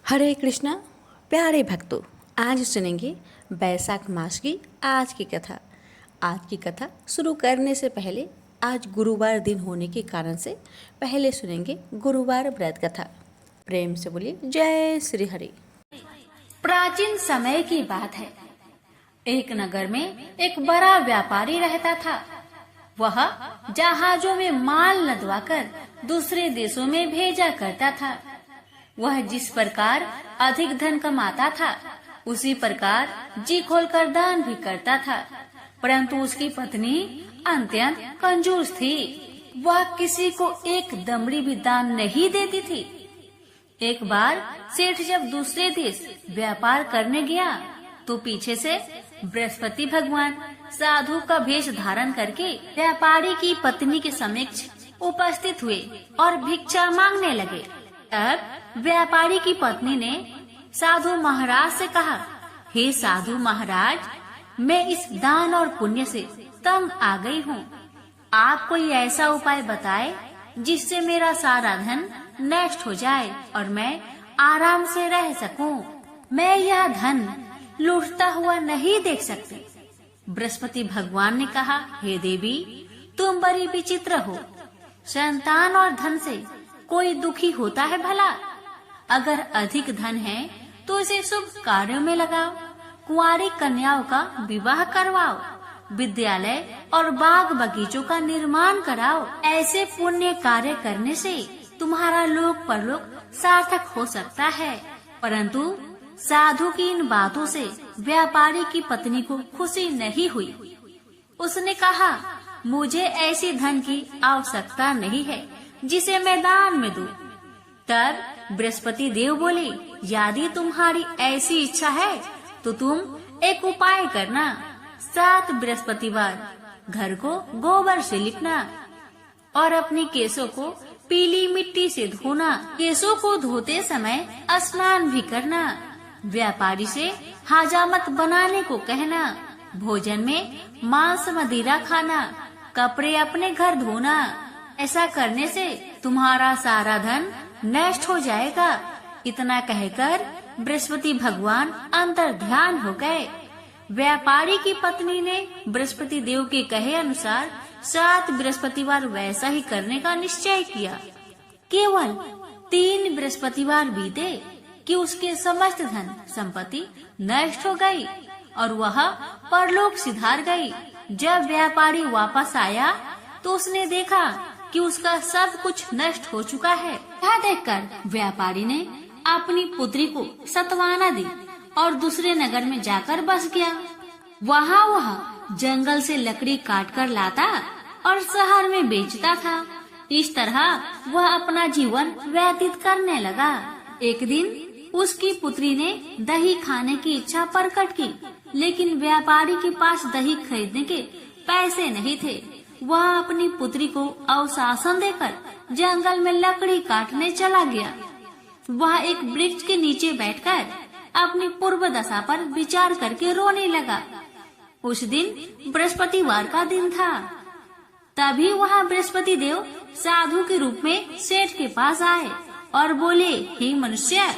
हरे कृष्णा प्यारे भक्तों, आज सुनेंगे बैसाख मास की आज की कथा। आज की कथा शुरू करने से पहले आज गुरुवार दिन होने के कारण से पहले सुनेंगे गुरुवार व्रत कथा। प्रेम से बोलिए जय श्री हरि। प्राचीन समय की बात है। एक नगर में एक बड़ा व्यापारी रहता था। वह जहाजों में माल लदवाकर दूसरे देशों में भेजा करता था। वह जिस प्रकार अधिक धन कमाता था, उसी प्रकार जी खोलकर दान भी करता था। परंतु उसकी पत्नी अत्यंत कंजूस थी। वह किसी को एक दमड़ी भी दान नहीं देती थी। एक बार सेठ जब दूसरे देश व्यापार करने गया तो पीछे से बृहस्पति भगवान साधु का वेश धारण करके व्यापारी की पत्नी के समक्ष उपस्थित हुए और भिक्षा मांगने लगे। तब व्यापारी की पत्नी ने साधु महाराज से कहा, हे साधु महाराज, मैं इस दान और पुण्य से तंग आ गई हूँ। आप कोई ऐसा उपाय बताए जिससे मेरा सारा धन नष्ट हो जाए और मैं आराम से रह सकूं। मैं यह धन लूटता हुआ नहीं देख सकती। बृहस्पति भगवान ने कहा, हे देवी, तुम बड़ी विचित्र हो। संतान और धन से कोई दुखी होता है भला? अगर अधिक धन है तो इसे शुभ कार्यों में लगाओ, कुंवारी कन्याओं का विवाह करवाओ, विद्यालय और बाग बगीचों का निर्माण कराओ। ऐसे पुण्य कार्य करने से तुम्हारा लोक परलोक सार्थक हो सकता है। परंतु साधु की इन बातों से व्यापारी की पत्नी को खुशी नहीं हुई। उसने कहा, मुझे ऐसी धन की आवश्यकता नहीं है जिसे मैं दान में दूं। तब बृहस्पति देव बोले, यदि तुम्हारी ऐसी इच्छा है तो तुम एक उपाय करना। 7 बृहस्पतिवार घर को गोबर से लिपना और अपने केसों को पीली मिट्टी से धोना। केसों को धोते समय स्नान भी करना। व्यापारी से हजामत बनाने को कहना। भोजन में मांस मदिरा खाना। कपड़े अपने घर धोना। ऐसा करने से तुम्हारा सारा धन नष्ट हो जाएगा। इतना कहकर बृहस्पति भगवान अंतर ध्यान हो गए। व्यापारी की पत्नी ने बृहस्पति देव के कहे अनुसार 7 बृहस्पतिवार वैसा ही करने का निश्चय किया। केवल 3 बृहस्पतिवार बीते कि उसके समस्त धन संपत्ति नष्ट हो गई और वह परलोक सिधार गई। जब व्यापारी वापस आया तो उसने देखा कि उसका सब कुछ नष्ट हो चुका है। यह देखकर व्यापारी ने अपनी पुत्री को सत्वाना दी और दूसरे नगर में जाकर बस गया। वहाँ वह जंगल से लकड़ी काटकर लाता और शहर में बेचता था। इस तरह वह अपना जीवन व्यतीत करने लगा। एक दिन उसकी पुत्री ने दही खाने की इच्छा प्रकट की, लेकिन व्यापारी के पास दही खरीदने के पैसे नहीं थे। वह अपनी पुत्री को अवशासन देकर जंगल में लकड़ी काटने चला गया। वह एक वृक्ष के नीचे बैठकर अपनी पूर्व दशा पर विचार करके रोने लगा। उस दिन बृहस्पतिवार का दिन था। तभी वहाँ बृहस्पति देव साधु के रूप में सेठ के पास आए और बोले, हे मनुष्य,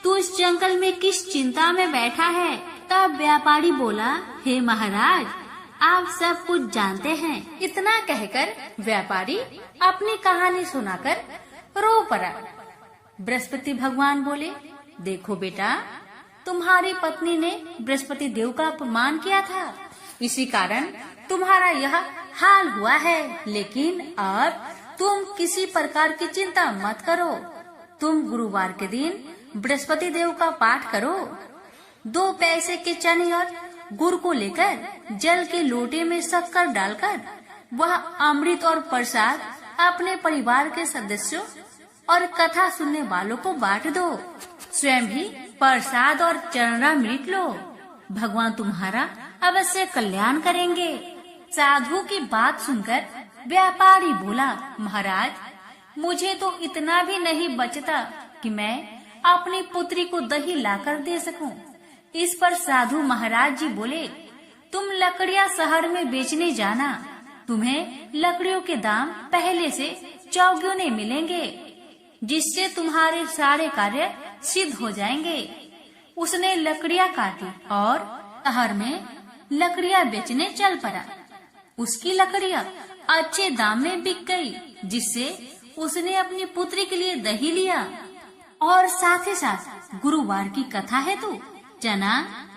तू इस जंगल में किस चिंता में बैठा है? तब व्यापारी बोला, हे महाराज, आप सब कुछ जानते हैं। इतना कहकर व्यापारी अपनी कहानी सुनाकर रो पड़ा। बृहस्पति भगवान बोले, देखो बेटा, तुम्हारी पत्नी ने बृहस्पति देव का अपमान किया था, इसी कारण तुम्हारा यह हाल हुआ है। लेकिन अब तुम किसी प्रकार की चिंता मत करो। तुम गुरुवार के दिन बृहस्पति देव का पाठ करो। 2 पैसे के चने और गुड़ को लेकर जल के लोटे में शक्कर डालकर वह अमृत और प्रसाद अपने परिवार के सदस्यों और कथा सुनने वालों को बांट दो। स्वयं भी प्रसाद और चरणामृत लो। भगवान तुम्हारा अवश्य कल्याण करेंगे। साधु की बात सुनकर व्यापारी बोला, महाराज, मुझे तो इतना भी नहीं बचता कि मैं अपनी पुत्री को दही लाकर दे सकूं। इस पर साधु महाराज जी बोले, तुम लकड़ियां शहर में बेचने जाना। तुम्हें लकड़ियों के दाम पहले से चौगुने मिलेंगे, जिससे तुम्हारे सारे कार्य सिद्ध हो जाएंगे। उसने लकड़ियां काटी और शहर में लकड़ियां बेचने चल पड़ा। उसकी लकड़ियां अच्छे दाम में बिक गई, जिससे उसने अपनी पुत्री के लिए दही लिया और साथ ही साथ गुरुवार की कथा हेतु चना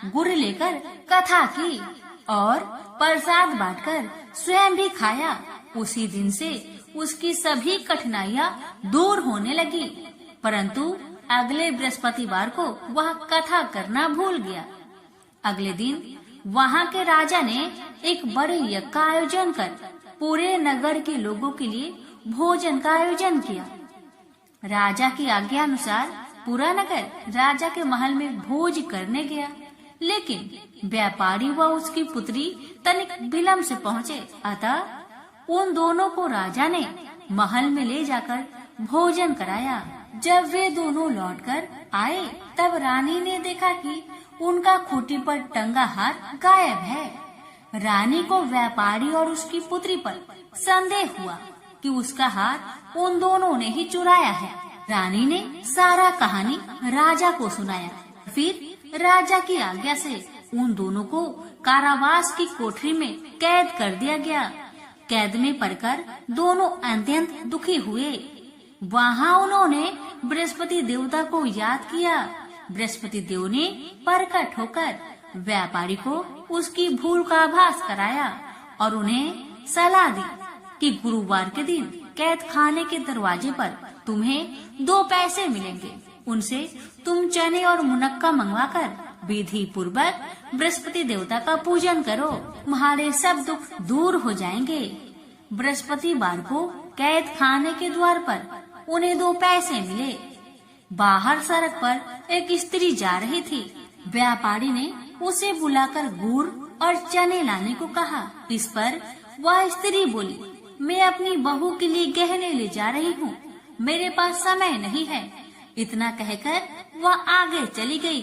गुड़ लेकर कथा की और प्रसाद बांटकर स्वयं भी खाया। उसी दिन से उसकी सभी कठिनाइयां दूर होने लगी, परंतु अगले बृहस्पतिवार को वह कथा करना भूल गया। अगले दिन वहाँ के राजा ने एक बड़े यज्ञ का आयोजन कर पूरे नगर के लोगों के लिए भोजन का आयोजन किया। राजा की आज्ञा अनुसार पूरा नगर राजा के महल में भोज करने गया, लेकिन व्यापारी व उसकी पुत्री तनिक विलंब से पहुँचे। अतः उन दोनों को राजा ने महल में ले जाकर भोजन कराया। जब वे दोनों लौटकर आए, तब रानी ने देखा कि उनका खूंटी पर टंगा हार गायब है। रानी को व्यापारी और उसकी पुत्री पर संदेह हुआ कि उसका हार उन दोनों ने ही चुराया है। रानी ने सारा कहानी राजा को सुनाया। फिर राजा की आज्ञा से उन दोनों को कारावास की कोठरी में कैद कर दिया गया। कैद में पड़कर दोनों अत्यंत दुखी हुए। वहाँ उन्होंने बृहस्पति देवता को याद किया। बृहस्पति देव ने प्रकट होकर व्यापारी को उसकी भूल का आभास कराया और उन्हें सलाह दी कि गुरुवार के दिन कैद खाने के दरवाजे पर तुम्हें 2 पैसे मिलेंगे। उनसे तुम चने और मुनक्का मंगवाकर विधि पूर्वक बृहस्पति देवता का पूजन करो, तुम्हारे सब दुख दूर हो जाएंगे। बृहस्पतिवार को कैद खाने के द्वार पर उन्हें 2 पैसे मिले। बाहर सड़क पर एक स्त्री जा रही थी। व्यापारी ने उसे बुलाकर गुड़ और चने लाने को कहा। इस पर वह स्त्री बोली, मैं अपनी बहू के लिए गहने ले जा रही हूँ, मेरे पास समय नहीं है। इतना कहकर वह आगे चली गई।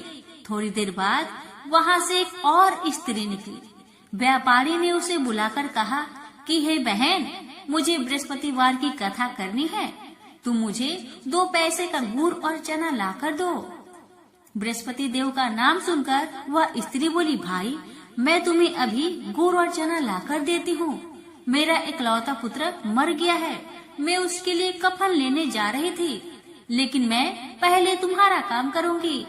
थोड़ी देर बाद वहाँ से एक और स्त्री निकली। व्यापारी ने उसे बुलाकर कहा कि हे बहन, मुझे बृहस्पतिवार की कथा करनी है, तुम मुझे 2 पैसे का गुड़ और चना लाकर दो। बृहस्पति देव का नाम सुनकर वह स्त्री बोली, भाई मैं तुम्हें अभी गुड़ और चना लाकर देती हूँ। मेरा इकलौता पुत्र मर गया है, मैं उसके लिए कफन लेने जा रही थी, लेकिन मैं पहले तुम्हारा काम करूँगी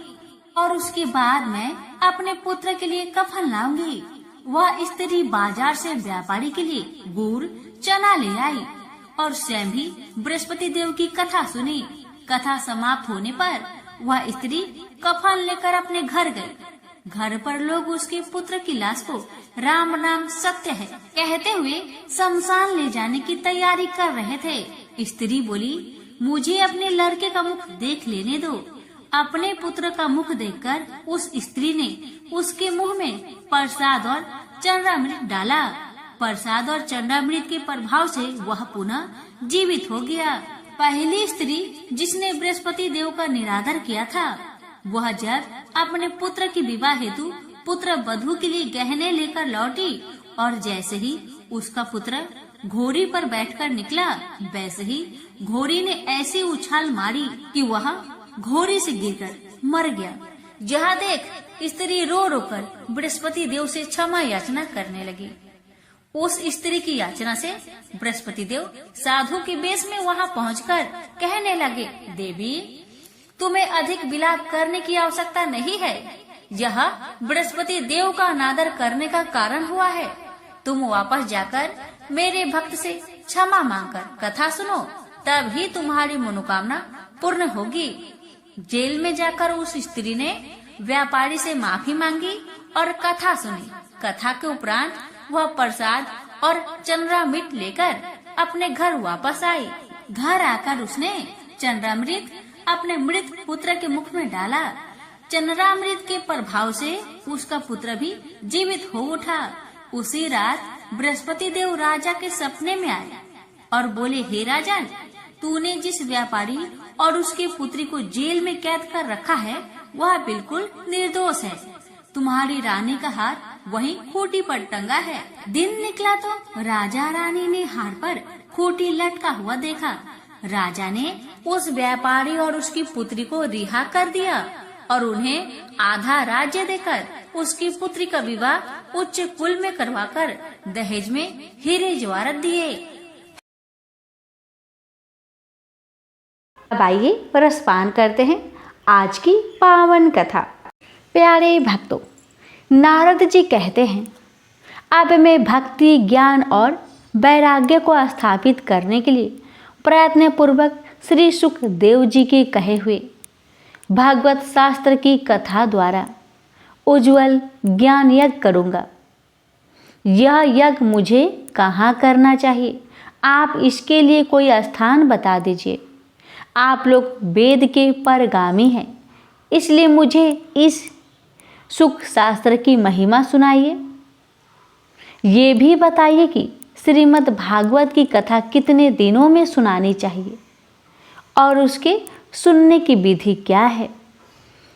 और उसके बाद मैं अपने पुत्र के लिए कफन लाऊंगी। वह स्त्री बाजार से व्यापारी के लिए गुड़ चना ले आई और स्वयं भी बृहस्पति देव की कथा सुनी। कथा समाप्त होने पर वह स्त्री कफन लेकर अपने घर गई। घर पर लोग उसके पुत्र की लाश को राम नाम सत्य है कहते हुए शमशान ले जाने की तैयारी कर रहे थे। स्त्री बोली, मुझे अपने लड़के का मुख देख लेने दो। अपने पुत्र का मुख देखकर उस स्त्री ने उसके मुंह में प्रसाद और चंद्रामृत डाला। प्रसाद और चंद्रामृत के प्रभाव से वह पुनः जीवित हो गया। पहली स्त्री जिसने बृहस्पति देव का निरादर किया था, वह जब अपने पुत्र की विवाह हेतु पुत्र वधू के लिए गहने लेकर लौटी और जैसे ही उसका पुत्र घोड़ी पर बैठकर निकला, वैसे ही घोड़ी ने ऐसी उछाल मारी कि वह घोड़ी से गिरकर मर गया। जहाँ देख स्त्री रो रो कर बृहस्पति देव से क्षमा याचना करने लगी। उस स्त्री की याचना से बृहस्पति देव साधु के वेश में वहाँ पहुंचकर कहने लगे, देवी तुम्हें अधिक विलाप करने की आवश्यकता नहीं है। यह बृहस्पति देव का अनादर करने का कारण हुआ है। तुम वापस जाकर मेरे भक्त से क्षमा मांगकर कथा सुनो, तब ही तुम्हारी मनोकामना पूर्ण होगी। जेल में जाकर उस स्त्री ने व्यापारी से माफी मांगी और कथा सुनी। कथा के उपरांत वह प्रसाद और चंद्रामृत लेकर अपने घर वापस आई। घर आकर उसने चंद्रामृत अपने मृत पुत्र के मुख में डाला। चंद्रामृत के प्रभाव से उसका पुत्र भी जीवित हो उठा। उसी रात बृहस्पति देव राजा के सपने में आए और बोले, हे राजन, तूने जिस व्यापारी और उसके पुत्री को जेल में कैद कर रखा है, वह बिल्कुल निर्दोष है। तुम्हारी रानी का हार वहीं खूंटी पर टंगा है। दिन निकला तो राजा रानी ने हार पर खूंटी लटका हुआ देखा। राजा ने उस व्यापारी और उसकी पुत्री को रिहा कर दिया और उन्हें आधा राज्य देकर उसकी पुत्री का विवाह उच्च कुल में करवाकर दहेज में हीरे जवाहरात दिए। अब आइए रसपान करते हैं आज की पावन कथा। प्यारे भक्तों, नारद जी कहते हैं, अब मैं भक्ति, ज्ञान और वैराग्य को स्थापित करने के लिए प्रयत्न पूर्वक श्री सुखदेव जी के कहे हुए भागवत शास्त्र की कथा द्वारा उज्जवल ज्ञान यज्ञ करूँगा। यह यज्ञ मुझे कहाँ करना चाहिए? आप इसके लिए कोई स्थान बता दीजिए। आप लोग वेद के परगामी हैं, इसलिए मुझे इस सुख शास्त्र की महिमा सुनाइए। ये भी बताइए कि श्रीमद् भागवत की कथा कितने दिनों में सुनानी चाहिए और उसके सुनने की विधि क्या है?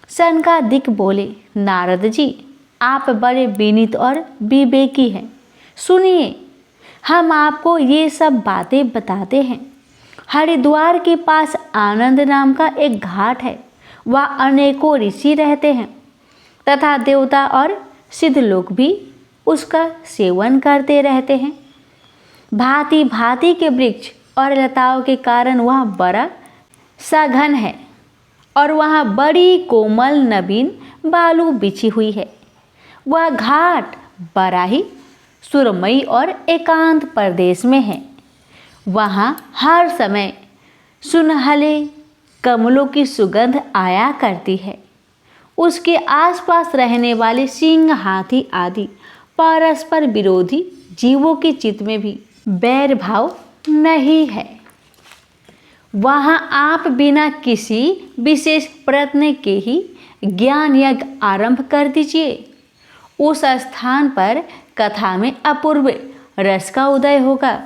सनकादिक बोले, नारद जी, आप बड़े विनीत और विवेकी हैं। सुनिए, हम आपको ये सब बातें बताते हैं। हरिद्वार के पास आनंद नाम का एक घाट है। वहाँ अनेकों ऋषि रहते हैं तथा देवता और सिद्ध लोग भी उसका सेवन करते रहते हैं। भांति भांति के वृक्ष और लताओं के कारण वह बड़ा सघन है और वहाँ बड़ी कोमल नवीन बालू बिछी हुई है। वह घाट बड़ा ही सुरमई और एकांत प्रदेश में है। वहाँ हर समय सुनहले कमलों की सुगंध आया करती है। उसके आसपास रहने वाले सिंह, हाथी आदि परस्पर विरोधी जीवों के चित्त में भी बैर भाव नहीं है। वहाँ आप बिना किसी विशेष प्रयत्न के ही ज्ञान यज्ञ आरंभ कर दीजिए। उस स्थान पर कथा में अपूर्व रस का उदय होगा।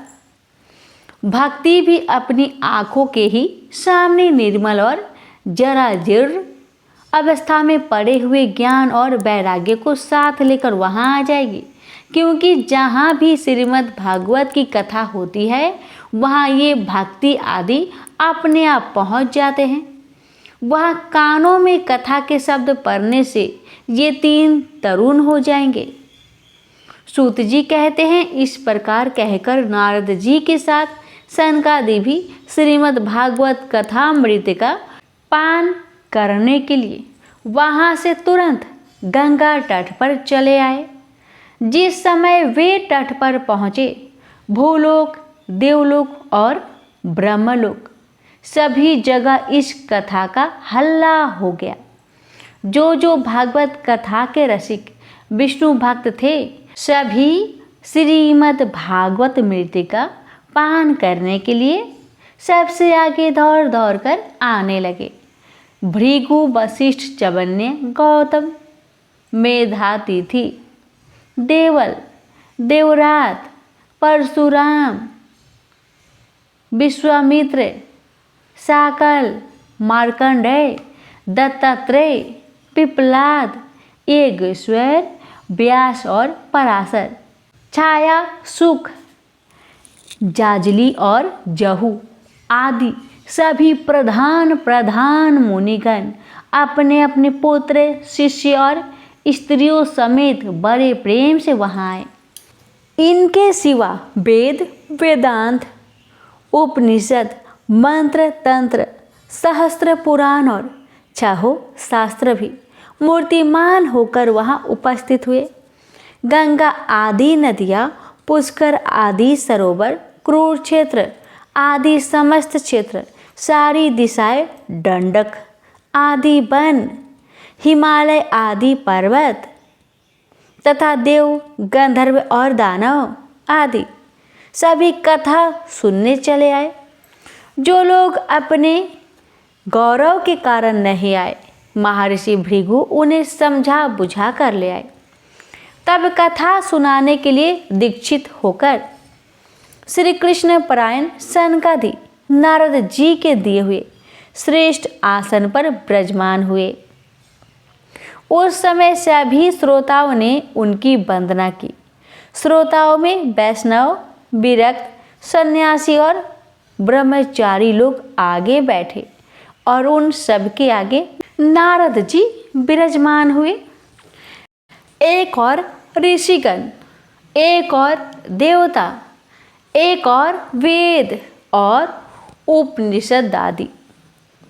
भक्ति भी अपनी आँखों के ही सामने निर्मल और जराजीर्ण अवस्था में पड़े हुए ज्ञान और वैराग्य को साथ लेकर वहाँ आ जाएगी। क्योंकि जहाँ भी श्रीमद् भागवत की कथा होती है वहाँ ये भक्ति आदि अपने आप पहुँच जाते हैं। वहाँ कानों में कथा के शब्द पढ़ने से ये तीन तरुण हो जाएंगे। सूत जी कहते हैं, इस प्रकार कहकर नारद जी के साथ सनकादि भी श्रीमद् भागवत कथामृत का पान करने के लिए वहाँ से तुरंत गंगा तट पर चले आए। जिस समय वे तट पर पहुँचे, भूलोक, देवलोक और ब्रह्मलोक सभी जगह इस कथा का हल्ला हो गया। जो भागवत कथा के रसिक विष्णु भक्त थे, सभी श्रीमद् भागवत मृत का पान करने के लिए सबसे आगे दौड़ दौड़ कर आने लगे। भृगु, वशिष्ठ, चवन्य, गौतम, मेधातिथि, देवल, देवरात, परशुराम, विश्वामित्र, साकल, मार्कंडेय, दत्तात्रेय, पिप्पलाद, येगेश्वर, व्यास और पराशर, छाया, सुख, जाजली और जहू आदि सभी प्रधान मुनिगण अपने अपने पुत्र, शिष्य और स्त्रियों समेत बड़े प्रेम से वहाँ आए। इनके सिवा वेद, वेदांत, उपनिषद, मंत्र, तंत्र, सहस्त्र पुराण और छहों शास्त्र भी मूर्तिमान होकर वहाँ उपस्थित हुए। गंगा आदि नदियाँ, पुष्कर आदि सरोवर, कुरुक्षेत्र आदि समस्त क्षेत्र, सारी दिशाएं, दंडक आदि वन, हिमालय आदि पर्वत तथा देव, गंधर्व और दानव आदि सभी कथा सुनने चले आए। जो लोग अपने गौरव के कारण नहीं आए, महर्षि भृगु उन्हें समझा बुझा कर ले आए। तब कथा सुनाने के लिए दीक्षित होकर श्री कृष्ण परायण सनकादि नारद जी के दिए हुए श्रेष्ठ आसन पर विराजमान हुए। उस समय सभी श्रोताओं ने उनकी वंदना की। श्रोताओं में वैष्णव, विरक्त, सन्यासी और ब्रह्मचारी लोग आगे बैठे और उन सबके आगे नारद जी विराजमान हुए। एक और ऋषिगण, एक और देवता, एक और वेद और उपनिषद आदि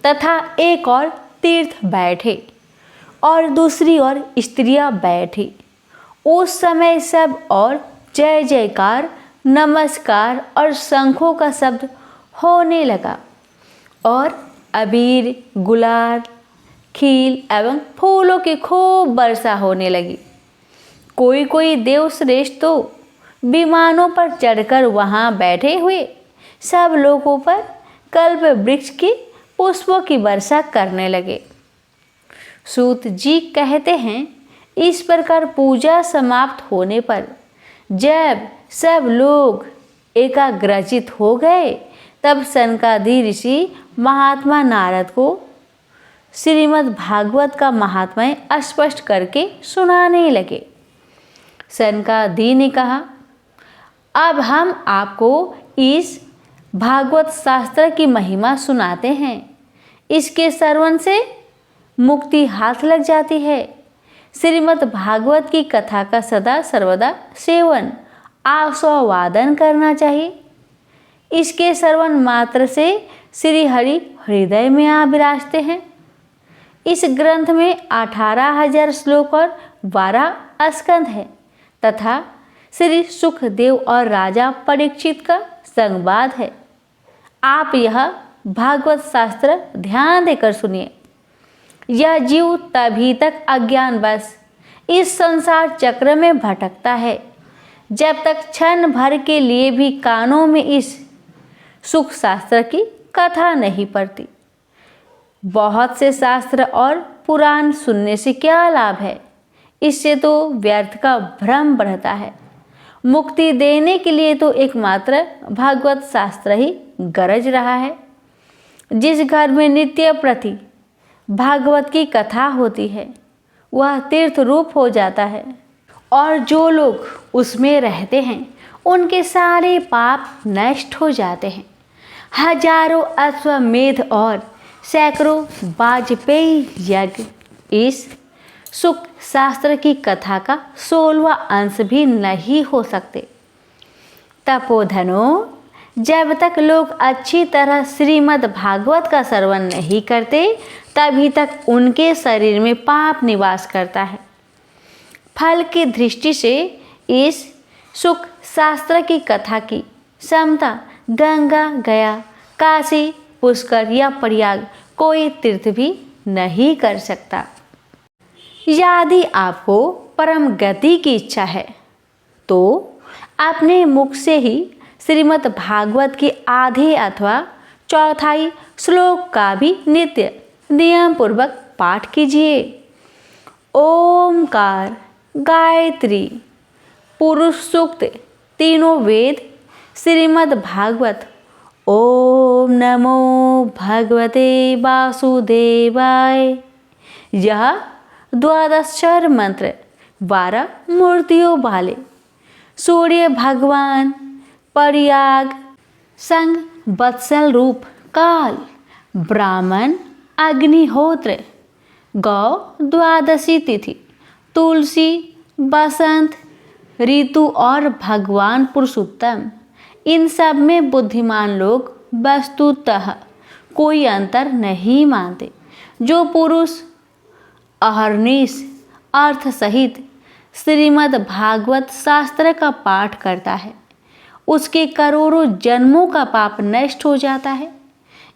तथा एक और तीर्थ बैठे और दूसरी ओर स्त्रियां बैठी। उस समय सब और जय जयकार, नमस्कार और शंखों का शब्द होने लगा और अबीर, गुलाल, खील एवं फूलों की खूब वर्षा होने लगी। कोई कोई देवश्रेष्ठ तो विमानों पर चढ़कर वहां बैठे हुए सब लोगों पर कल्प वृक्ष के पुष्पों की वर्षा करने लगे। सूत जी कहते हैं, इस प्रकार पूजा समाप्त होने पर जब सब लोग एकाग्रचित हो गए तब सनकादि ऋषि महात्मा नारद को श्रीमद् भागवत का महात्म्य स्पष्ट करके सुनाने लगे। सनकादि ने कहा, अब हम आपको इस भागवत शास्त्र की महिमा सुनाते हैं। इसके श्रवण से मुक्ति हाथ लग जाती है। श्रीमद् भागवत की कथा का सदा सर्वदा सेवन, आस्वादन करना चाहिए। इसके श्रवण मात्र से श्री हरि हृदय में आ विराजते हैं। इस ग्रंथ में 18,000 श्लोक और 12 स्कंध है तथा श्री सुखदेव और राजा परीक्षित का संवाद है। आप यह भागवत शास्त्र ध्यान देकर सुनिए। यह जीव तभी तक अज्ञानवश इस संसार चक्र में भटकता है जब तक क्षण भर के लिए भी कानों में इस सुख शास्त्र की कथा नहीं पड़ती। बहुत से शास्त्र और पुराण सुनने से क्या लाभ है? इससे तो व्यर्थ का भ्रम बढ़ता है। मुक्ति देने के लिए तो एकमात्र भागवत शास्त्र ही गरज रहा है। जिस घर में नित्य प्रति भागवत की कथा होती है वह तीर्थ रूप हो जाता है और जो लोग उसमें रहते हैं उनके सारे पाप नष्ट हो जाते हैं। हजारों अश्वमेध और सैकड़ों वाजपेयी यज्ञ इस सुख शास्त्र की कथा का 16वां अंश भी नहीं हो सकते। तपोधनों, जब तक लोग अच्छी तरह श्रीमद् भागवत का श्रवण नहीं करते तभी तक उनके शरीर में पाप निवास करता है। फल की दृष्टि से इस सुख शास्त्र की कथा की क्षमता गंगा, गया, काशी, पुष्कर या प्रयाग कोई तीर्थ भी नहीं कर सकता। यदि आपको परम गति की इच्छा है तो अपने मुख से ही श्रीमद् भागवत के आधे अथवा चौथाई श्लोक का भी नित्य नियम पूर्वक पाठ कीजिए। ओमकार, गायत्री, पुरुष सूक्त, तीनों वेद, श्रीमद् भागवत, ओम नमो भगवते वासुदेवाय, यह 12 मंत्र 12 मूर्तियों वाले सूर्य भगवान, प्रयाग, संग, वत्सल रूप, काल, ब्राह्मण, अग्निहोत्र, गौ, द्वादशी तिथि, तुलसी, बसंत ऋतु और भगवान पुरुषोत्तम, इन सब में बुद्धिमान लोग वस्तुतः कोई अंतर नहीं मानते। जो पुरुष अहर्निश अर्थ सहित श्रीमद् भागवत शास्त्र का पाठ करता है उसके करोड़ों जन्मों का पाप नष्ट हो जाता है,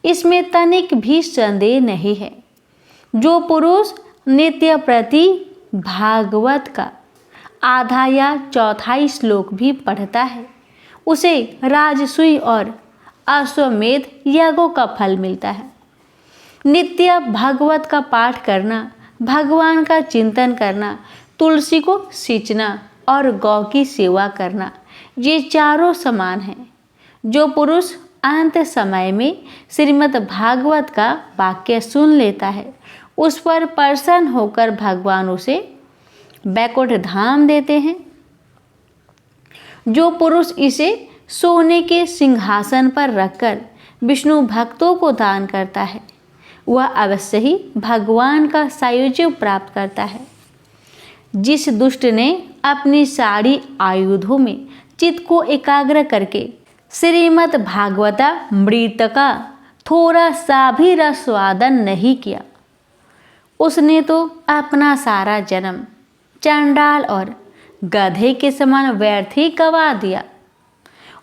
इसमें तनिक भी संदेह नहीं है। जो पुरुष नित्य प्रति भागवत का आधा या चौथाई श्लोक भी पढ़ता है उसे राजसूय और अश्वमेध यज्ञों का फल मिलता है। नित्य भागवत का पाठ करना, भगवान का चिंतन करना, तुलसी को सींचना और गौ की सेवा करना, ये चारों समान हैं। जो पुरुष अंत समय में श्रीमद् भागवत का वाक्य सुन लेता है उस पर प्रसन्न होकर भगवान उसे बैकुंठ धाम देते हैं। जो पुरुष इसे सोने के सिंहासन पर रखकर विष्णु भक्तों को दान करता है वह अवश्य ही भगवान का सायुज्य प्राप्त करता है। जिस दुष्ट ने अपनी सारी आयुधों में चित्त को एकाग्र करके श्रीमद् भागवतामृत का थोड़ा सा भी रसवादन नहीं किया, उसने तो अपना सारा जन्म चांडाल और गधे के समान व्यर्थ ही गवा दिया।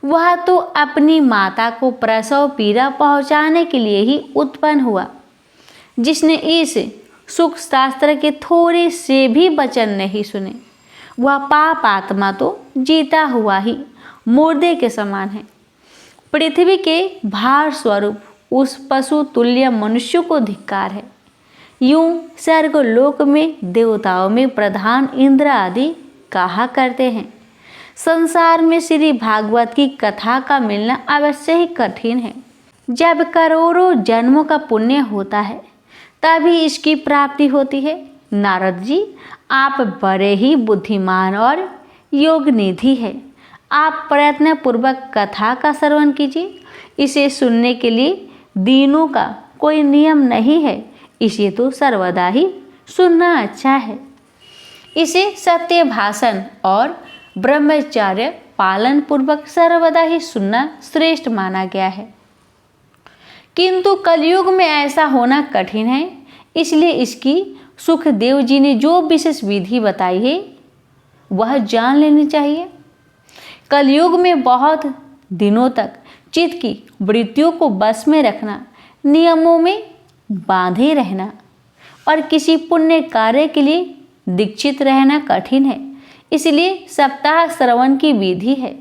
वह तो अपनी माता को प्रसव पीड़ा पहुंचाने के लिए ही उत्पन्न हुआ। जिसने इस सुख शास्त्र के थोड़े से भी वचन नहीं सुने, वह पाप आत्मा तो जीता हुआ ही मुर्दे के समान है। पृथ्वी के भार स्वरूप उस पशु तुल्य मनुष्य को धिक्कार है। यूं स्वर्गलोक में देवताओं में प्रधान इंद्र आदि कहा करते हैं, संसार में श्री भागवत की कथा का मिलना अवश्य ही कठिन है। जब करोड़ों जन्मों का पुण्य होता है तभी इसकी प्राप्ति होती है। नारद जी, आप बड़े ही बुद्धिमान और योग निधि है। आप प्रयत्न पूर्वक कथा का श्रवण कीजिए। इसे सुनने के लिए दिनों का कोई नियम नहीं है, इसे तो सर्वदा ही सुनना अच्छा है। इसे सत्य भाषण और ब्रह्मचर्य पालन पूर्वक सर्वदा ही सुनना श्रेष्ठ माना गया है। किंतु कलयुग में ऐसा होना कठिन है, इसलिए इसकी सुखदेव जी ने जो विशेष विधि बताई है वह जान लेनी चाहिए। कलयुग में बहुत दिनों तक चित्त की वृत्तियों को बस में रखना, नियमों में बांधे रहना और किसी पुण्य कार्य के लिए दीक्षित रहना कठिन है। इसलिए सप्ताह श्रवण की विधि है।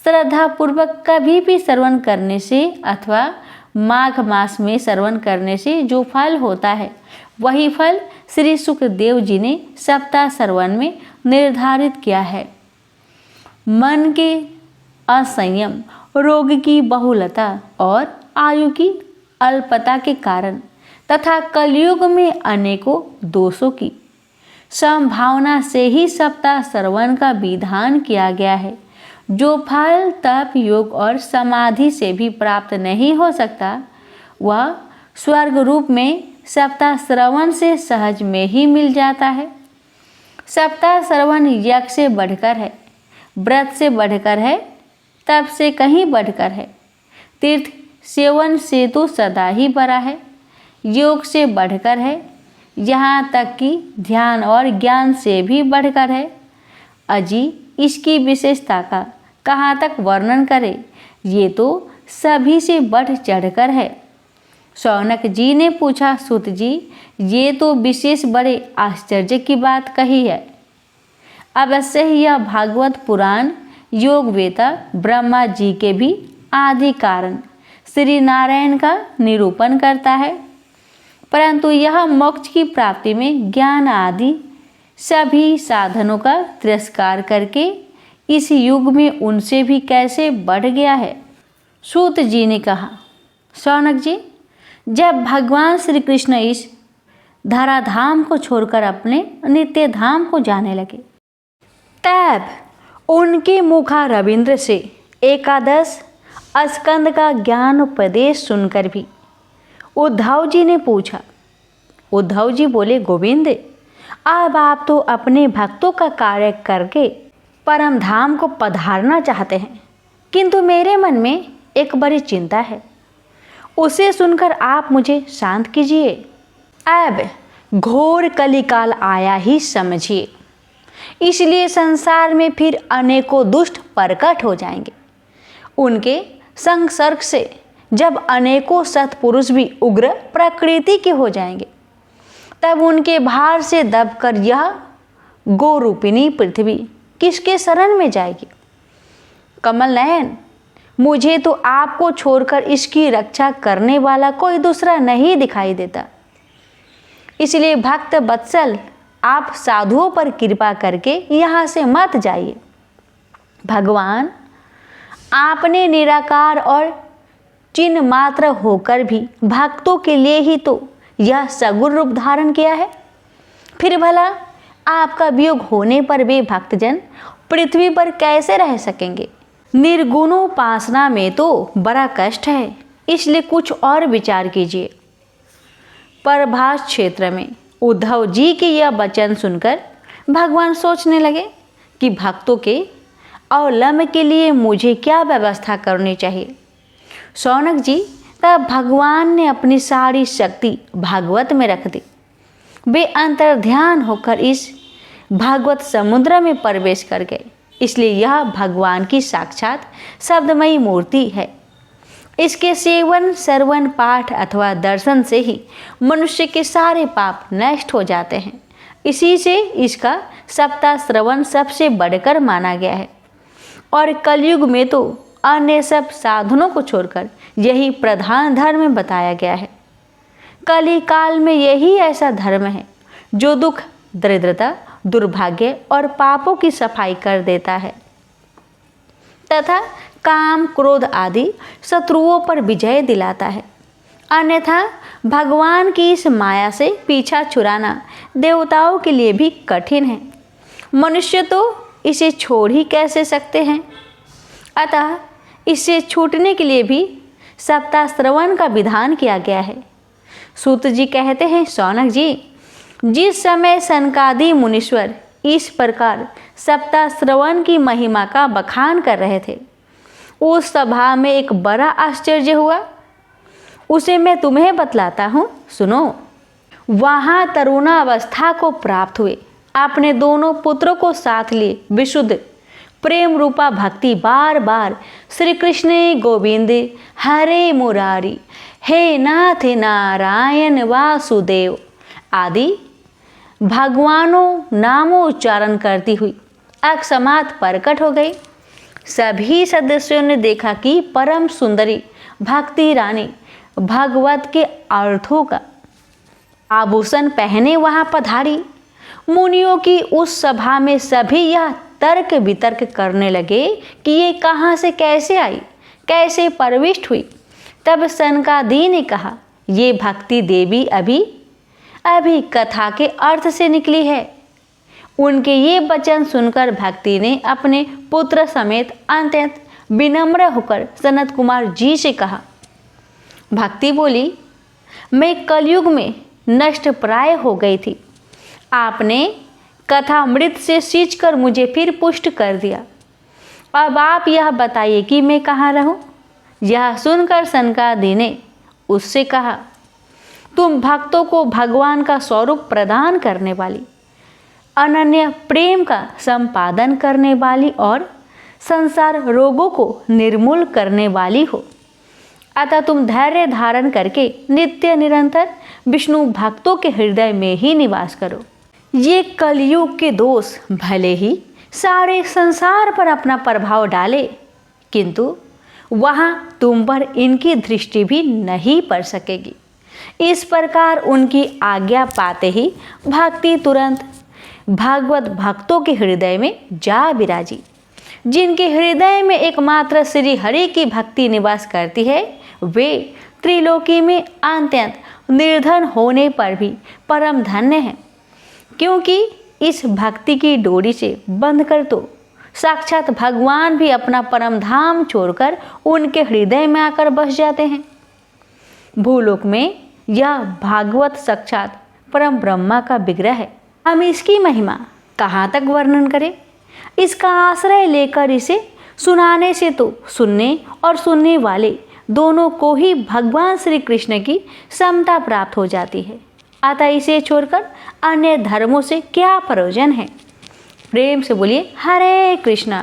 श्रद्धा पूर्वक कभी भी श्रवण करने से अथवा माघ मास में श्रवण करने से जो फल होता है वही फल श्री सुखदेव जी ने सप्ताह श्रवण में निर्धारित किया है। मन के असंयम, रोग की बहुलता और आयु की अल्पता के कारण तथा कलयुग में अनेकों दोषों की संभावना से ही सप्ताह श्रवण का विधान किया गया है। जो फल तप, योग और समाधि से भी प्राप्त नहीं हो सकता, वह स्वर्ग रूप में सप्ताह श्रवण से सहज में ही मिल जाता है। सप्ताह श्रवण यज्ञ से बढ़कर है, व्रत से बढ़कर है, तप से कहीं बढ़कर है, तीर्थ सेवन से तो सदा ही बड़ा है, योग से बढ़कर है, यहाँ तक कि ध्यान और ज्ञान से भी बढ़कर है। अजी, इसकी विशेषता का कहाँ तक वर्णन करें, ये तो सभी से बढ़ चढ़कर है। शौनक जी ने पूछा, सूत जी, ये तो विशेष बड़े आश्चर्य की बात कही है। अवश्य ही यह भागवत पुराण योग वेता ब्रह्मा जी के भी आदि कारण श्री नारायण का निरूपण करता है, परंतु यह मोक्ष की प्राप्ति में ज्ञान आदि सभी साधनों का तिरस्कार करके इस युग में उनसे भी कैसे बढ़ गया है। सूत जी ने कहा, शौनक जी, जब भगवान श्री कृष्ण इस धराधाम को छोड़कर अपने नित्य धाम को जाने लगे, तब उनके मुखा रविंद्र से एकादश स्कंद का ज्ञान उपदेश सुनकर भी उद्धव जी ने पूछा। उद्धव जी बोले, गोविंद, अब आप तो अपने भक्तों का कार्य करके परम धाम को पधारना चाहते हैं, किंतु मेरे मन में एक बड़ी चिंता है, उसे सुनकर आप मुझे शांत कीजिए। अब घोर कलिकाल आया ही समझिए, इसलिए संसार में फिर अनेकों दुष्ट प्रकट हो जाएंगे। उनके संसर्ग से जब अनेकों सत्पुरुष भी उग्र प्रकृति के हो जाएंगे, तब उनके भार से दबकर यह गोरूपिणी पृथ्वी किसके शरण में जाएगी। कमल नयन, मुझे तो आपको छोड़कर इसकी रक्षा करने वाला कोई दूसरा नहीं दिखाई देता, इसलिए भक्त वत्सल, आप साधुओं पर कृपा करके यहाँ से मत जाइए। भगवान, आपने निराकार और चिन्ह मात्र होकर भी भक्तों के लिए ही तो यह सगुण रूप धारण किया है। फिर भला आपका वियोग होने पर वे भक्तजन पृथ्वी पर कैसे रह सकेंगे। निर्गुणोपासना में तो बड़ा कष्ट है, इसलिए कुछ और विचार कीजिए। प्रभास क्षेत्र में उद्धव जी के यह वचन सुनकर भगवान सोचने लगे कि भक्तों के अवलंब के लिए मुझे क्या व्यवस्था करनी चाहिए। शौनक जी, तब भगवान ने अपनी सारी शक्ति भागवत में रख दी। वे अंतर्ध्यान होकर इस भागवत समुद्र में प्रवेश कर गए। इसलिए यह भगवान की साक्षात शब्दमयी मूर्ति है। इसके सेवन, श्रवण, पाठ अथवा दर्शन से ही मनुष्य के सारे पाप नष्ट हो जाते हैं। इसी से इसका सप्ताह श्रवण सबसे बढ़कर माना गया है। और कलयुग में तो अन्य सब साधनों को छोड़कर यही प्रधान धर्म बताया गया है। कली काल में यही ऐसा धर्म है जो दुख, दरिद्रता, दुर्भाग्य और पापों की सफाई कर देता है तथा काम, क्रोध आदि शत्रुओं पर विजय दिलाता है। अन्यथा भगवान की इस माया से पीछा छुड़ाना देवताओं के लिए भी कठिन है। मनुष्य तो इसे छोड़ ही कैसे सकते हैं। अतः इससे छूटने के लिए भी सप्ताह श्रवण का विधान किया गया है। सूत जी कहते हैं, शौनक जी, जिस समय सनकादि मुनीश्वर इस प्रकार सप्ताह श्रवण की महिमा का बखान कर रहे थे, उस सभा में एक बड़ा आश्चर्य हुआ। उसे मैं तुम्हें बतलाता हूँ, सुनो। वहाँ तरुणावस्था को प्राप्त हुए अपने दोनों पुत्रों को साथ लिए विशुद्ध प्रेम रूपा भक्ति बार बार श्री कृष्ण गोविंद हरे मुरारी, हे नाथ नारायण वासुदेव आदि भगवानों नामों उच्चारण करती हुई अकस्मात प्रकट हो गई। सभी सदस्यों ने देखा कि परम सुंदरी भक्ति रानी भगवत के अर्थों का आभूषण पहने वहां पधारी। मुनियों की उस सभा में सभी यह तर्क वितर्क करने लगे कि ये कहाँ से कैसे आई, कैसे प्रविष्ट हुई। तब सनकादि ने कहा, ये भक्ति देवी अभी कथा के अर्थ से निकली है। उनके ये वचन सुनकर भक्ति ने अपने पुत्र समेत अत्यंत विनम्र होकर सनत कुमार जी से कहा। भक्ति बोली, मैं कलयुग में नष्ट प्राय हो गई थी। आपने कथा मृत से सींचकर मुझे फिर पुष्ट कर दिया। अब आप यह बताइए कि मैं कहाँ रहूं। यह सुनकर सनकादि ने उससे कहा, तुम भक्तों को भगवान का स्वरूप प्रदान करने वाली, अनन्य प्रेम का संपादन करने वाली और संसार रोगों को निर्मूल करने वाली हो। अतः तुम धैर्य धारण करके नित्य निरंतर विष्णु भक्तों के हृदय में ही निवास करो। ये कलयुग के दोष भले ही सारे संसार पर अपना प्रभाव डाले, किंतु वहाँ तुम पर इनकी दृष्टि भी नहीं पड़ सकेगी। इस प्रकार उनकी आज्ञा पाते ही भक्ति तुरंत भागवत भक्तों के हृदय में जा विराजी। जिनके हृदय में एकमात्र श्री हरि की भक्ति निवास करती है, वे त्रिलोकी में अत्यंत निर्धन होने पर भी परम धन्य हैं, क्योंकि इस भक्ति की डोरी से बंधकर तो साक्षात भगवान भी अपना परम धाम छोड़कर उनके हृदय में आकर बस जाते हैं। भूलोक में यह भागवत साक्षात परम ब्रह्मा का विग्रह है। हम इसकी महिमा कहाँ तक वर्णन करें। इसका आश्रय लेकर इसे सुनाने से तो सुनने और सुनने वाले दोनों को ही भगवान श्री कृष्ण की समता प्राप्त हो जाती है। अतः इसे छोड़कर अन्य धर्मों से क्या प्रयोजन है। प्रेम से बोलिए हरे कृष्णा।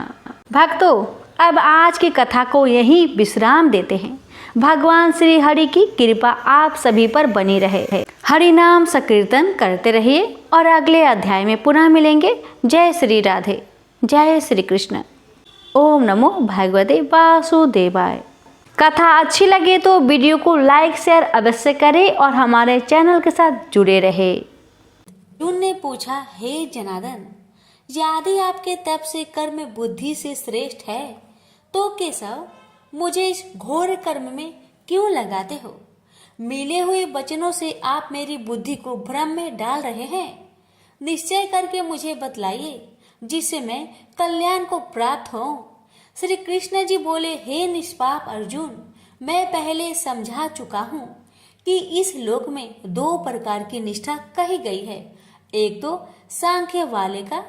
भक्तों, अब आज की कथा को यहीं विश्राम देते हैं। भगवान श्री हरि की कृपा आप सभी पर बनी रहे। हरि नाम संकीर्तन करते रहिए और अगले अध्याय में पुनः मिलेंगे। जय श्री राधे, जय श्री कृष्ण। ओम नमो भगवते वासुदेवाय। कथा अच्छी लगे तो वीडियो को लाइक शेयर अवश्य करें और हमारे चैनल के साथ जुड़े रहे। अर्जुन ने पूछा, हे जनार्दन, यदि आपके तप से कर्म बुद्धि से श्रेष्ठ है तो केशव मुझे इस घोर कर्म में क्यों लगाते हो। मिले हुए वचनों से आप मेरी बुद्धि को भ्रम में डाल रहे हैं। निश्चय करके मुझे बतलाइए जिससे मैं कल्याण को प्राप्त हो। श्री कृष्ण जी बोले, हे निष्पाप अर्जुन, मैं पहले समझा चुका हूँ कि इस लोक में दो प्रकार की निष्ठा कही गई है। एक तो सांख्य वाले का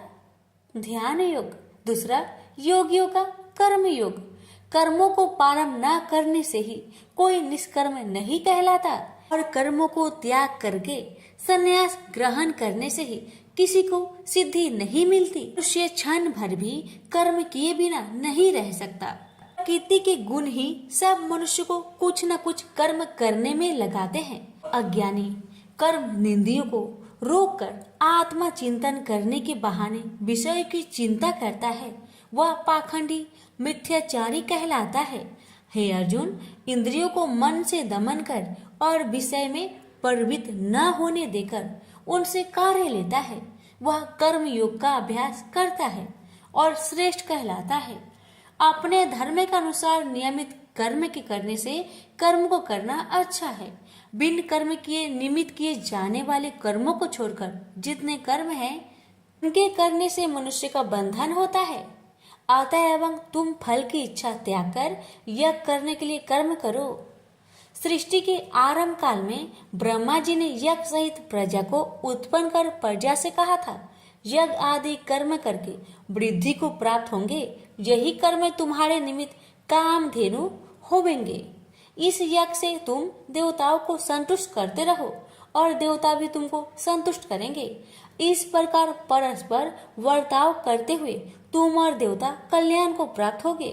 ध्यान योग, दूसरा योगियों का कर्म योग। कर्मों को पारंभ न करने से ही कोई निष्कर्म नहीं कहलाता और कर्मों को त्याग करके संन्यास ग्रहण करने से ही किसी को सिद्धि नहीं मिलती। मनुष्य क्षण भर भी कर्म किए बिना नहीं रह सकता। प्रकृति के गुण ही सब मनुष्य को कुछ न कुछ कर्म करने में लगाते हैं। अज्ञानी कर्म निंदियों को रोककर आत्मा चिंतन करने के बहाने विषय की चिंता करता है, वह पाखंडी मिथ्याचारी कहलाता है। हे अर्जुन, इंद्रियों को मन से दमन कर और विषय में प्रवृत्त न होने देकर उनसे कार्य लेता है, वह कर्म योग का अभ्यास करता है और श्रेष्ठ कहलाता है। अपने धर्म के अनुसार नियमित कर्म के करने से कर्म को करना अच्छा है। बिन कर्म किए निमित्त किए जाने वाले कर्मों को छोड़कर जितने कर्म हैं, उनके करने से मनुष्य का बंधन होता है। अतएव तुम फल की इच्छा त्याग कर यज्ञ करने के लिए कर्म करो। सृष्टि के आरंभ काल में ब्रह्मा जी ने यज्ञ सहित प्रजा को उत्पन्न कर प्रजा से कहा था, यज्ञ आदि कर्म करके वृद्धि को प्राप्त होंगे, यही कर्म तुम्हारे निमित्त कामधेनु होवेंगे। इस यज्ञ से तुम देवताओं को संतुष्ट करते रहो और देवता भी तुमको संतुष्ट करेंगे। इस प्रकार परस्पर वर्ताव करते हुए तुम और देवता कल्याण को प्राप्त होगे।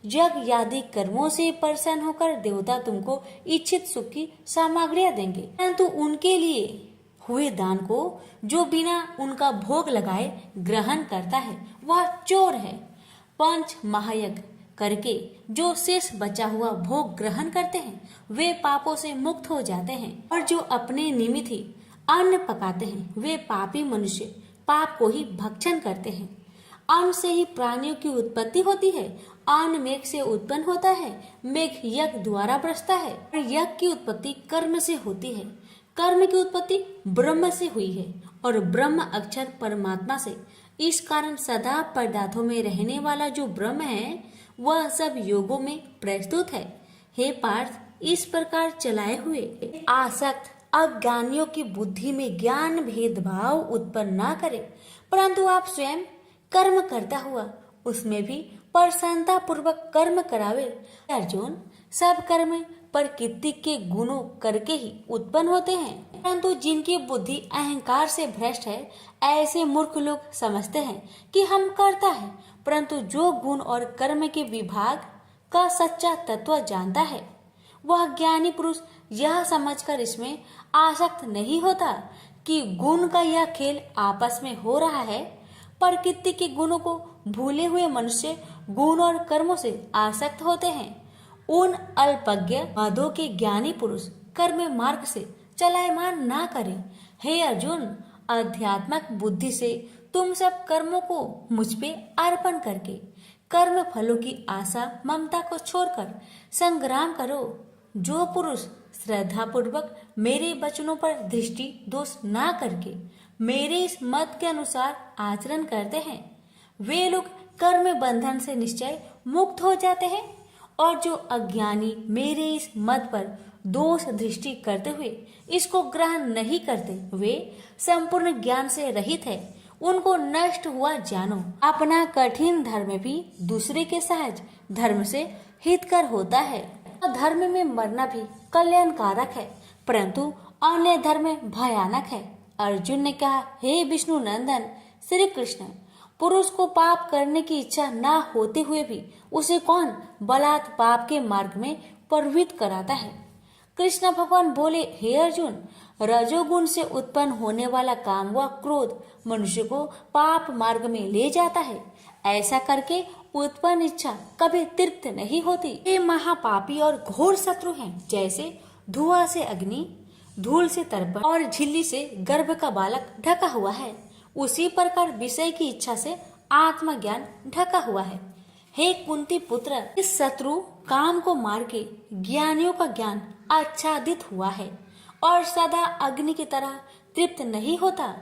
यज्ञ आदि कर्मों से प्रसन्न होकर देवता तुमको इच्छित सुख की सामग्रियां देंगे, परंतु उनके लिए हुए दान को जो बिना उनका भोग लगाए ग्रहण करता है वह चोर है। पंच महायज्ञ करके जो शेष बचा हुआ भोग ग्रहण करते हैं वे पापों से मुक्त हो जाते हैं, और जो अपने निमित्त ही अन्न पकाते हैं वे पापी मनुष्य पाप को ही भक्षण करते हैं। अन्न से ही प्राणियों की उत्पत्ति होती है। अन्न मेघ से उत्पन्न होता है, मेघ यज्ञ द्वारा बरसता है और यज्ञ की उत्पत्ति कर्म से होती है। कर्म की उत्पत्ति ब्रह्म से हुई है और ब्रह्म अक्षर परमात्मा से। इस कारण सदा पदार्थों में रहने वाला जो ब्रह्म है वह सब योगों में प्रस्तुत है। हे पार्थ, इस प्रकार चलाए हुए आसक्त अज्ञानियों की बुद्धि में ज्ञान भेदभाव उत्पन्न न करे, परंतु आप स्वयं कर्म करता हुआ उसमें भी प्रसन्नता पूर्वक कर्म करावे। अर्जुन, सब कर्म प्रकृति के गुणों करके ही उत्पन्न होते हैं, परंतु जिनकी बुद्धि अहंकार से भ्रष्ट है ऐसे मूर्ख लोग समझते हैं कि हम करता है, परंतु जो गुण और कर्म के विभाग का सच्चा तत्व जानता है वह ज्ञानी पुरुष यह समझकर इसमें आसक्त नहीं होता कि गुण का यह खेल आपस में हो रहा है। प्रकृति के गुणों को भूले हुए मनुष्य गुण और कर्मों से आसक्त होते हैं। उन अल्पज्ञ मदों के ज्ञानी पुरुष कर्म मार्ग से चलायमान ना करें। हे अर्जुन, अध्यात्मक बुद्धि से तुम सब कर्मों को मुझ पे अर्पण करके कर्म फलों की आशा ममता को छोड़कर संग्राम करो। जो पुरुष श्रद्धा पूर्वक मेरे वचनों पर दृष्टि दोष ना करके मेरे इस मत के अनुसार आचरण करते हैं वे लोग कर्म बंधन से निश्चय मुक्त हो जाते हैं, और जो अज्ञानी मेरे इस मत पर दोष दृष्टि करते हुए इसको ग्रहण नहीं करते वे संपूर्ण ज्ञान से रहित है। उनको नष्ट हुआ जानो। अपना कठिन धर्म भी दूसरे के सहज धर्म से हितकर होता है। धर्म में मरना भी कल्याणकारक है, परंतु अन्य धर्म भयानक है। अर्जुन ने कहा, हे विष्णु नंदन श्री कृष्ण, पुरुष को पाप करने की इच्छा न होते हुए भी उसे कौन बलात् पाप के मार्ग में प्रवृत्त कराता है। कृष्ण भगवान बोले, हे अर्जुन, रजोगुण से उत्पन्न होने वाला काम व क्रोध मनुष्य को पाप मार्ग में ले जाता है। ऐसा करके उत्पन्न इच्छा कभी तृप्त नहीं होती। ये महापापी और घोर शत्रु हैं। जैसे धुआं से अग्नि, धूल से तर्पण और झिल्ली से गर्भ का बालक ढका हुआ है, उसी प्रकार विषय की इच्छा से आत्मज्ञान ढका हुआ है। हे कुंती पुत्र, इस शत्रु काम को मार के ज्ञानियों का ज्ञान आच्छादित हुआ है और सदा अग्नि की तरह तृप्त नहीं होता।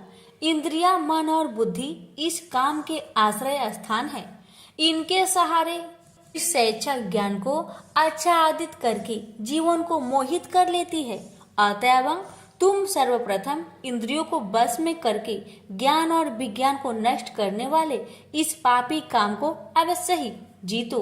इंद्रिया, मन और बुद्धि इस काम के आश्रय स्थान है। इनके सहारे इस स्वेच्छा ज्ञान को आच्छादित करके जीवन को मोहित कर लेती है। अतएव तुम सर्वप्रथम इंद्रियों को बस में करके ज्ञान और विज्ञान को नष्ट करने वाले इस पापी काम को अवश्य ही जीतो।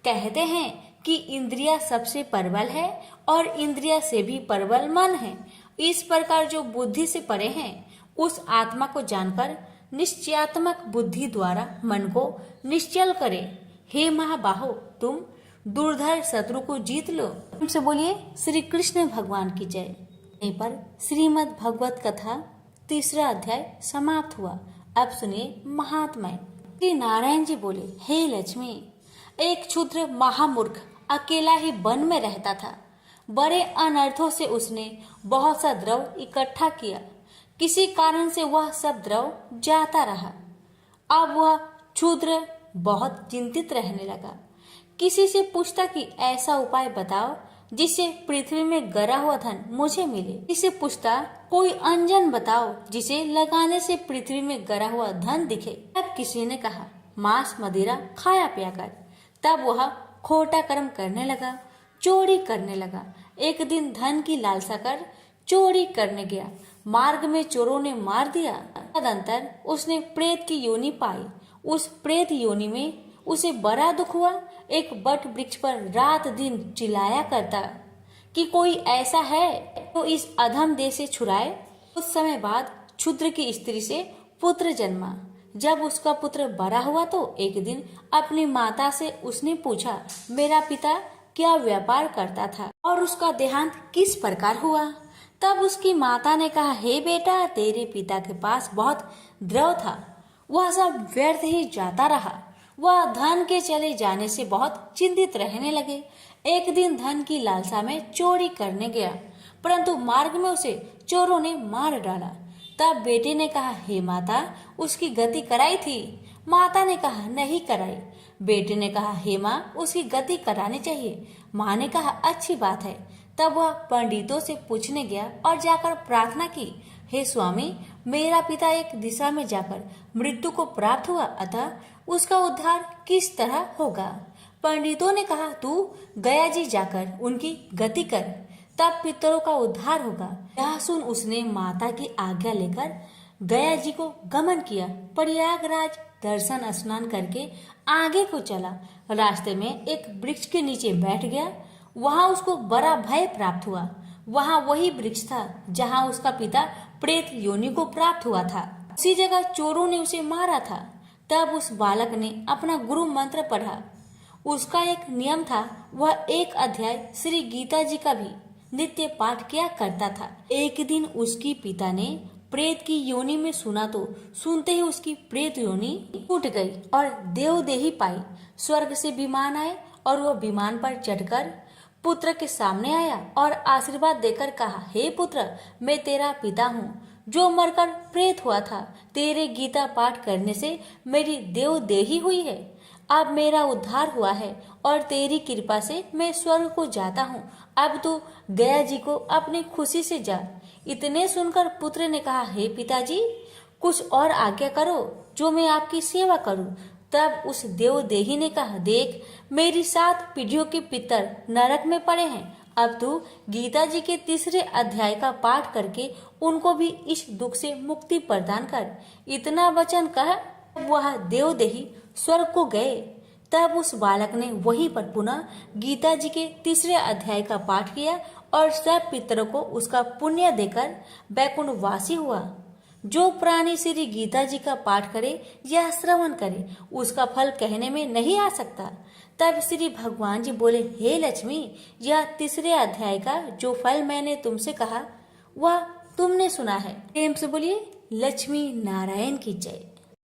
कहते हैं कि इंद्रिया सबसे प्रबल है और इंद्रिया से भी प्रबल मन है। इस प्रकार जो बुद्धि से परे हैं उस आत्मा को जानकर निश्चयात्मक बुद्धि द्वारा मन को निश्चल करे। हे महाबाहो, तुम दुर्धर शत्रु को जीत लो। हमसे बोलिए श्री कृष्ण भगवान की जय। यहीं पर श्रीमद् भगवत कथा 3रा अध्याय समाप्त हुआ। अब सुनिए महात्म्य। श्री नारायण जी बोले, हे लक्ष्मी, एक क्षुद्र महामूर्ख अकेला ही वन में रहता था। बड़े अनर्थों से उसने बहुत सा द्रव इकट्ठा किया। किसी कारण से वह सब द्रव जाता रहा। अब वह क्षुद्र बहुत चिंतित रहने लगा। किसी से पूछता कि ऐसा उपाय बताओ जिससे पृथ्वी में गरा हुआ धन मुझे मिले। किसी पूछता कोई अंजन बताओ जिसे लगाने से पृथ्वी में गरा हुआ धन दिखे। तब किसी ने कहा मांस मदिरा खाया पिया कर। तब वह खोटा कर्म करने लगा, चोरी करने लगा। एक दिन धन की लालसा कर चोरी करने गया। मार्ग में चोरों ने मार दिया। तदंतर उसने प्रेत की योनि पाई। उस प्रेत योनि में उसे बड़ा दुख हुआ। एक बट वृक्ष पर रात दिन चिल्लाया करता कि कोई ऐसा है तो इस अधम देह से छुड़ाए। कुछ समय बाद क्षुद्र की स्त्री से पुत्र जन्मा। जब उसका पुत्र बड़ा हुआ तो एक दिन अपनी माता से उसने पूछा, मेरा पिता क्या व्यापार करता था और उसका देहांत किस प्रकार हुआ। तब उसकी माता ने कहा, हे बेटा, तेरे पिता के पास बहुत द्रव था, वह सब व्यर्थ ही जाता रहा। वह धन के चले जाने से बहुत चिंतित रहने लगे। एक दिन धन की लालसा में चोरी करने गया, परंतु मार्ग में उसे चोरों ने मार डाला। तब बेटे ने कहा, हे माता, उसकी गति कराई थी। माता ने कहा, नहीं कराई। बेटे ने कहा, हे माँ, उसकी गति करानी चाहिए। माँ ने कहा, अच्छी बात है। तब वह पंडितों से पूछने गया और जाकर प्रार्थना की, हे स्वामी, मेरा पिता एक दिशा में जाकर मृत्यु को प्राप्त हुआ, अतः उसका उद्धार किस तरह होगा। पंडितों ने कहा, तू गया जी जाकर उनकी गति कर, तब पितरों का उद्धार होगा। यह सुन उसने माता की आज्ञा लेकर गया जी को गमन किया। प्रयागराज दर्शन स्नान करके आगे को चला। रास्ते में एक वृक्ष के नीचे बैठ गया। वहां उसको बड़ा भय प्राप्त हुआ। वहां वही वृक्ष था जहां उसका पिता प्रेत योनि को प्राप्त हुआ था। उसी जगह चोरों ने उसे मारा था। तब उस बालक ने अपना गुरु मंत्र पढ़ा। उसका एक नियम था, वह 1 अध्याय श्री गीता जी का भी नित्य पाठ किया करता था। एक दिन उसकी पिता ने प्रेत की योनि में सुना तो सुनते ही उसकी प्रेत योनि टूट गई और देवदेही पाई। स्वर्ग से विमान आए और वह विमान पर चढ़कर पुत्र के सामने आया और आशीर्वाद देकर कहा, हे पुत्र, मैं तेरा पिता हूँ जो मरकर प्रेत हुआ था। तेरे गीता पाठ करने से मेरी देवदेही हुई है। अब मेरा उद्धार हुआ है और तेरी कृपा से मैं स्वर्ग को जाता हूँ। अब तू गया जी को अपनी खुशी से जा। इतने सुनकर पुत्र ने कहा, हे पिताजी, कुछ और आज्ञा करो जो मैं आपकी सेवा करूं। तब उस देवदेही ने कहा, देख, मेरी 7 पीढ़ियों के पितर नरक में पड़े हैं। अब तू गीता जी के 3रे अध्याय का पाठ करके उनको भी इस दुख से मुक्ति प्रदान कर। इतना वचन कह वह देवदेही स्वर्ग को गए। तब उस बालक ने वहीं पर पुनः गीता जी के 3रे अध्याय का पाठ किया और सब पितरों को उसका पुण्य देकर वैकुंठवासी हुआ। जो प्राणी श्री गीता जी का पाठ करे या श्रवण करे, उसका फल कहने में नहीं आ सकता। तब श्री भगवान जी बोले, हे लक्ष्मी, यह 3रे अध्याय का जो फल मैंने तुमसे कहा वह तुमने सुना है। प्रेम से बोलिए लक्ष्मी नारायण की जय।